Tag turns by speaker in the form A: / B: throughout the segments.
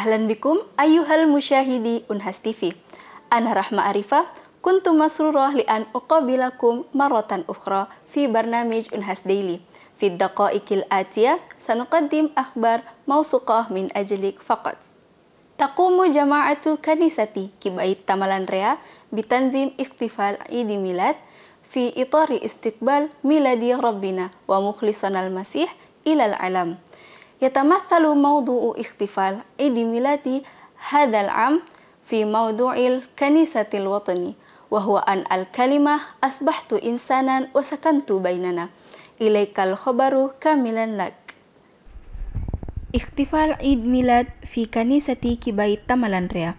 A: أهلا بكم أيها المشاهدي أنهاز TV. أنا رحمة عريفة، كنت مسرورة لأن أقابلكم مرة أخرى في برنامج أنهاز ديلي. في الدقائق الآتية سنقدم أخبار موثوقة من أجلك فقط. تقوم جماعة كنيستي كبيت تملان ريا بتنظيم احتفال عيد ميلاد في إطار استقبال ميلاد ربنا ومخلصنا المسيح إلى العالم. يتمثل موضوع احتفال عيد ميلاد هذا العام في موضوع الكنيسة الوطني، وهو أن الكلمة أصبحت إنسانا وسكنت بيننا. إليك الخبر كاملا لك. احتفال عيد ميلاد في كنيسة كبيت تملان ريا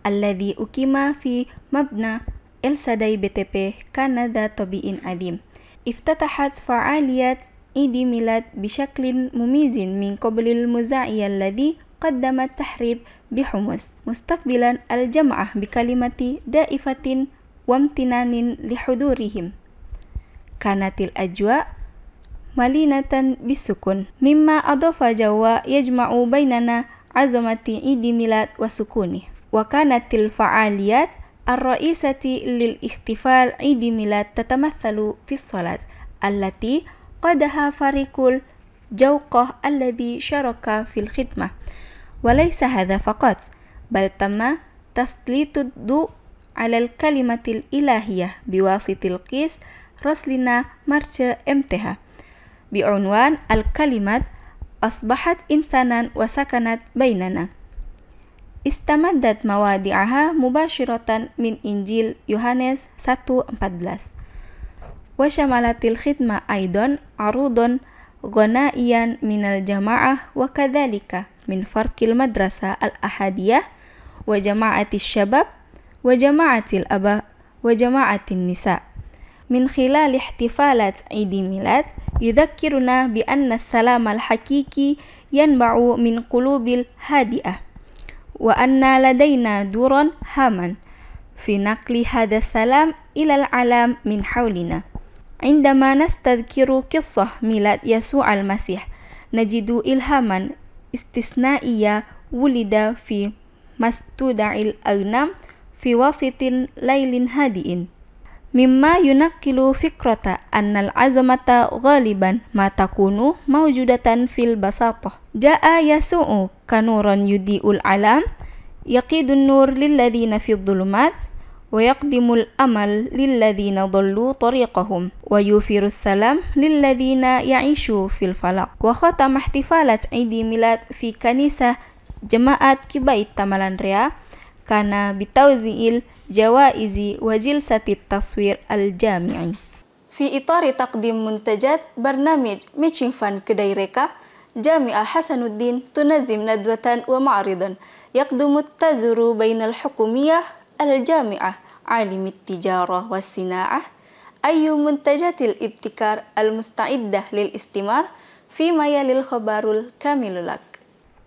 A: الذي أقيم في مبنى السداي BTP كان ذا طابع عظيم. افتتحت فعاليات عيد ميلاد بشكل مميز من قبل المذيع الذي قدم التحرير بحمص، مستقبلا الجمعة بكلمة دائفة وامتنان لحضورهم. كانت الأجواء مليئة بالسكون، مما أضاف جو يجمع بيننا عظمة عيد ميلاد وسكونه. وكانت الفعاليات الرئيسة للاحتفال عيد ميلاد تتمثل في الصلاة التي قادها فريق الجوقة الذي شارك في الخدمة. وليس هذا فقط، بل تم تسليط الضوء على الكلمة الإلهية بواسطة القس رسلنا مارش MTH بعنوان الكلمة أصبحت إنسانا وسكنت بيننا. استمدت مواضيعها مباشرة من إنجيل يوحنس 1:14. وشملت الخدمة أيضا عروضا غنائيا من الجماعة وكذلك من فرق المدرسة الأحادية وجماعة الشباب وجماعة الآباء وجماعة النساء. من خلال احتفالات عيد ميلاد يذكرنا بأن السلام الحقيقي ينبع من قلوب الهادئة، وأن لدينا دورا هاما في نقل هذا السلام إلى العالم من حولنا. عندما نستذكر قصة ميلاد يسوع المسيح نجد إلهاما استثنائيا ولد في مستودع الأغنام في وسط ليل هادئ، مما ينقل فكرة أن العظمة غالبا ما تكون موجودة في البساطة. جاء يسوع كنور يضيء العالم، يقيد النور للذين في الظلمات ويقدم الأمل للذين ضلوا طريقهم ويوفر السلام للذين يعيشوا في الفلق. وختم احتفالات عيد ميلاد في كنيسة جماعة كبيت تملان ريا كان بتوزيع الجوائز وجلسة التصوير الجامعي. في إطار تقديم منتجات برنامج Matching Fund كدايركا، جامعة حسن الدين تنظم ندوة ومعرضا يقدم التزور بين الحكومية، الجامعة، عالم التجارة والصناعة، أي منتجات الابتكار المستعدة للاستثمار، فيما يلي الخبر الكامل لك.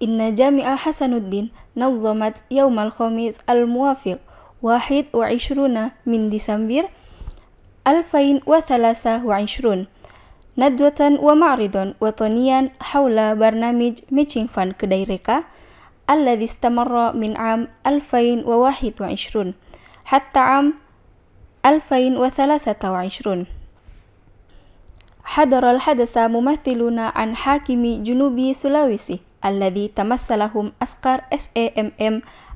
A: إن جامعة حسن الدين نظمت يوم الخميس الموافق 21 من ديسمبر 2023 ندوة ومعرضا وطنيا حول برنامج Matching Fund كدايركا الذي استمر من عام 2021 حتى عام 2023. حضر الحدث ممثلون عن حاكم جنوب سلاويسي الذي تمثلهم أسقر SAMM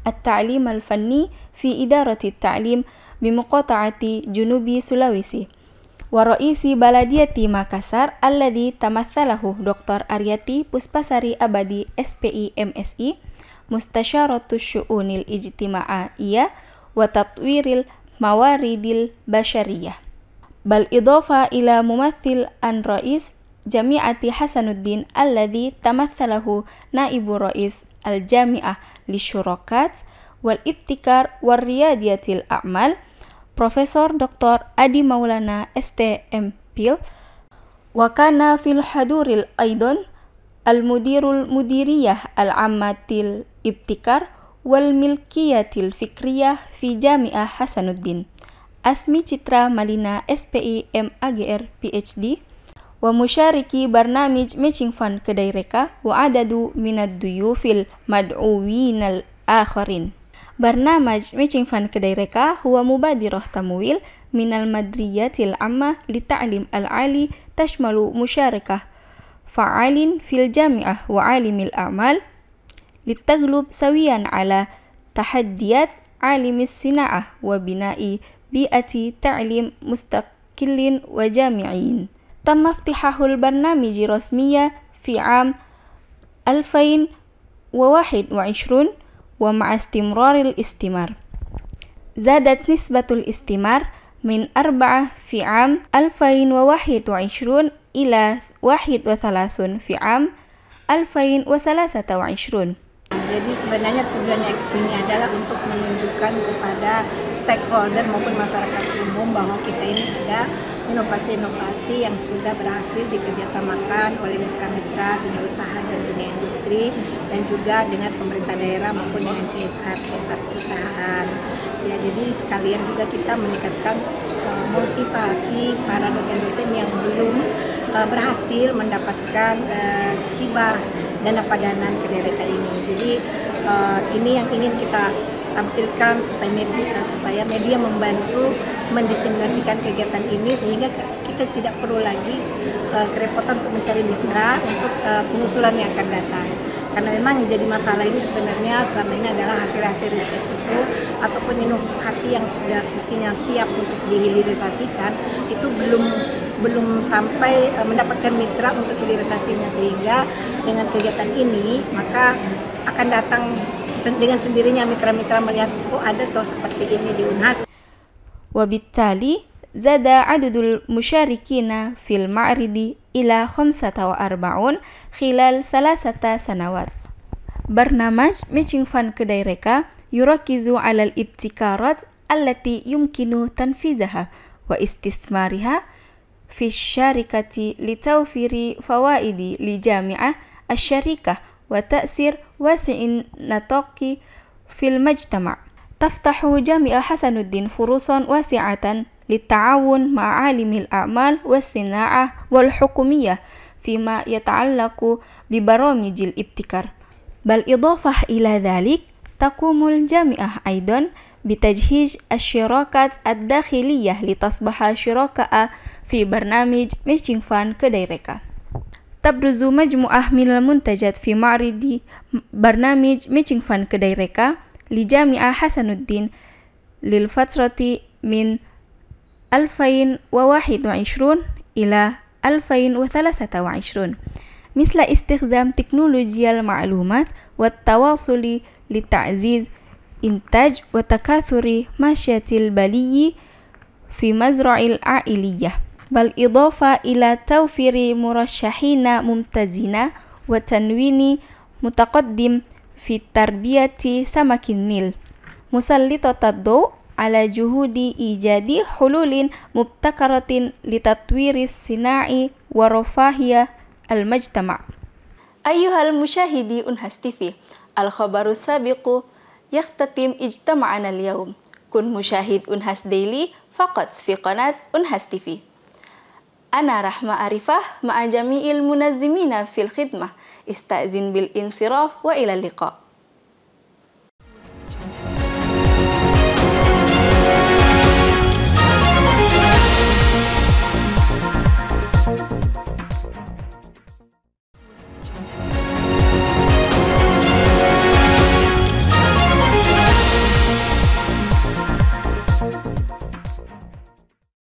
A: التعليم الفني في إدارة التعليم بمقاطعة جنوب سلاويسي، ورئيس بلدية مakassar الذي تمثله دكتور أرياتي بوسباساري أبدي SPI MSI مستشارة الشؤون الاجتماعية وتطوير الموارد البشرية، بل إضافة إلى ممثل عن رئيس جامعة حسن الدين الذي تمثله نائب رئيس الجامعة للشراكات والابتكار وريادة الأعمال بروفيسور دكتور أدي مولانا STMPhil. وكان في الحضور أيضا المديرية العامة الابتكار والملكية الفكرية في جامعة حسن الدين أسمي تشترا مالينا SPI MAGR PhD، ومشاركي برنامج Matching Fund Kedai Reka وعدد من الضيوف المدعوين الآخرين. برنامج Matching Fund Kedai Reka هو مبادرة تمويل من المديرية العامة للتعليم العالي تشمل مشاركة فعال في الجامعة وعالم الأعمال للتغلب سويا على تحديات عالم الصناعة وبناء بيئة تعليم مستقل وجامعي. تم افتتاح البرنامج رسميا في عام 2021 ومع استمرار الاستمرار زادت نسبة الاستمرار من 4 في عام 2021 إلى 31 في عام 2023.
B: Jadi sebenarnya tujuannya Expo ini adalah untuk menunjukkan kepada stakeholder maupun masyarakat umum bahwa kita ini ada inovasi-inovasi yang sudah berhasil dikerjasamakan oleh mitra-mitra dunia usaha dan dunia industri dan juga dengan pemerintah daerah maupun dengan CSR perusahaan. Ya, jadi sekalian juga kita meningkatkan motivasi para dosen-dosen yang belum berhasil mendapatkan hibah dana padanan Kedai Reka ini. Jadi ini yang ingin kita tampilkan supaya media membantu mendiseminasikan kegiatan ini sehingga kita tidak perlu lagi kerepotan untuk mencari mitra untuk pengusulan yang akan datang. Karena memang jadi masalah ini sebenarnya selama ini adalah hasil-hasil riset itu ataupun inovasi yang sudah mestinya siap untuk dihilirisasikan itu belum sampai mendapatkan mitra untuk hilirisasinya, sehingga dengan kegiatan ini maka akan datang dengan sendirinya mitra-mitra melihat ada toh seperti ini di Unhas.
A: وبالتالي زاد عدد المشاركين في المعرض إلى 45 خلال 3 سنوات. برنامج Matching Fund Kedai Reka يركز على الابتكارات التي يمكن تنفيذها واستثمارها في الشركة لتوفير فوائد لجامعة الشركة وتأثير واسع النطاق في المجتمع. تفتح جامعة حسن الدين فرصا واسعة للتعاون مع عالم الأعمال والصناعة والحكومية فيما يتعلق ببرامج الابتكار. بل إضافة إلى ذلك تقوم الجامعة أيضا بتجهيز الشراكات الداخلية لتصبح شركاء في برنامج Matching Fund Kedai Reka. تبرز مجموعة من المنتجات في معرض برنامج Matching Fund Kedai Reka لجامعة حسن الدين للفترة من 2021 إلى 2023 مثل استخدام تكنولوجيا المعلومات والتواصل لتعزيز إنتاج وتكاثر ماشية البلي في مزرعة العائلية، بل إضافة إلى توفير مرشحين ممتازين وتنوين متقدم في تربية سمك النيل، مسلطة الضوء على جهود إيجاد حلول مبتكرة لتطوير الصناعة ورفاهية المجتمع. أيها المشاهدي أنهس تيفي، الخبر السابق يختتم اجتماعنا اليوم. كن مشاهد أنهس ديلي فقط في قناة أنهس تيفي. أنا رحمة عريفة مع جميع المنظمين في الخدمة. استأذن بالانصراف وإلى اللقاء.